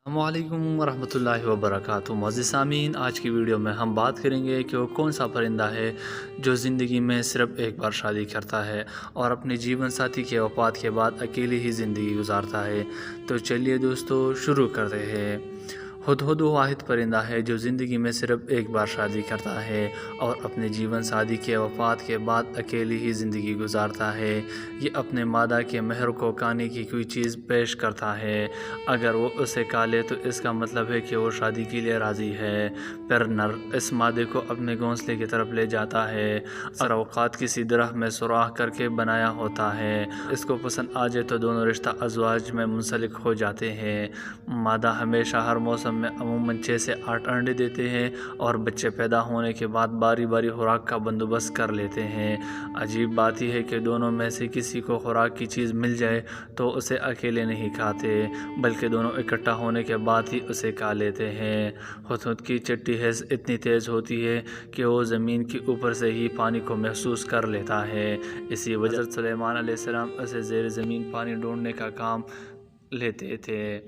السلام علیکم ورحمۃ اللہ وبرکاتہ۔ معزز سامعین، آج کی ویڈیو میں ہم بات کریں گے کہ وہ کون سا پرندہ ہے جو زندگی میں صرف ایک بار شادی کرتا ہے اور اپنے جیون ساتھی کے وفات کے بعد اکیلی ہی زندگی گزارتا ہے۔ تو چلیے دوستو شروع کرتے ہیں۔ ہدہد واحد پرندہ ہے جو زندگی میں صرف ایک بار شادی کرتا ہے اور اپنے جیون ساتھی کے وفات کے بعد اکیلی ہی زندگی گزارتا ہے۔ یہ اپنے مادہ کے مہر کو کھانے کی کوئی چیز پیش کرتا ہے۔ اگر وہ اسے کھا لے تو اس کا مطلب ہے کہ وہ شادی کے لیے راضی ہے۔ پھر نر اس مادے کو اپنے گھونسلے کی طرف لے جاتا ہے۔ اکثر اوقات کسی درخت میں سوراخ کر کے بنایا ہوتا ہے۔ اس کو پسند آ جائے تو دونوں رشتہ ازواج میں منسلک ہو جاتے ہیں۔ مادہ ہمیشہ ہر موسم میں عموماً 6 سے 8 انڈے دیتے ہیں اور بچے پیدا ہونے کے بعد باری باری خوراک کا بندوبست کر لیتے ہیں۔ عجیب بات یہ ہے کہ دونوں میں سے کسی کو خوراک کی چیز مل جائے تو اسے اکیلے نہیں کھاتے بلکہ دونوں اکٹھا ہونے کے بعد ہی اسے کھا لیتے ہیں۔ ہدہد کی چٹی حس اتنی تیز ہوتی ہے کہ وہ زمین کے اوپر سے ہی پانی کو محسوس کر لیتا ہے۔ اسی وجہ سے سلیمان علیہ السلام اسے زیر زمین پانی ڈھونڈنے کا کام لیتے تھے۔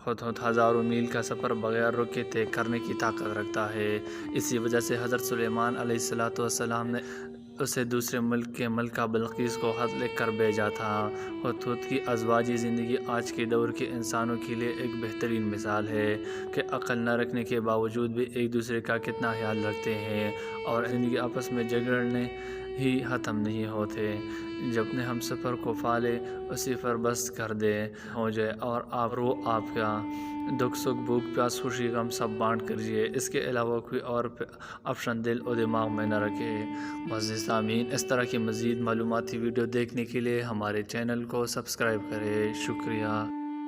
ہدہد ہزاروں میل کا سفر بغیر رکے طے کرنے کی طاقت رکھتا ہے۔ اسی وجہ سے حضرت سلیمان علیہ السلام نے اسے دوسرے ملک کے ملکہ بلقیس کو خط لکھ کر بھیجا تھا۔ ہدہد کی ازواجی زندگی آج کے دور کے انسانوں کے لیے ایک بہترین مثال ہے کہ عقل نہ رکھنے کے باوجود بھی ایک دوسرے کا کتنا خیال رکھتے ہیں اور زندگی آپس میں جھگڑنے ہی ختم نہیں ہوتے۔ جب نے ہم سفر کو پالے اسی پر بس کر دے ہو جائے اور آپ کا دکھ سکھ بھوک پیاس خوشی غم سب بانٹ کر جیے۔ اس کے علاوہ کوئی اور آپشن دل و دماغ میں نہ رکھے۔ معزز سامعین، اس طرح کی مزید معلوماتی ویڈیو دیکھنے کے لیے ہمارے چینل کو سبسکرائب کریں۔ شکریہ۔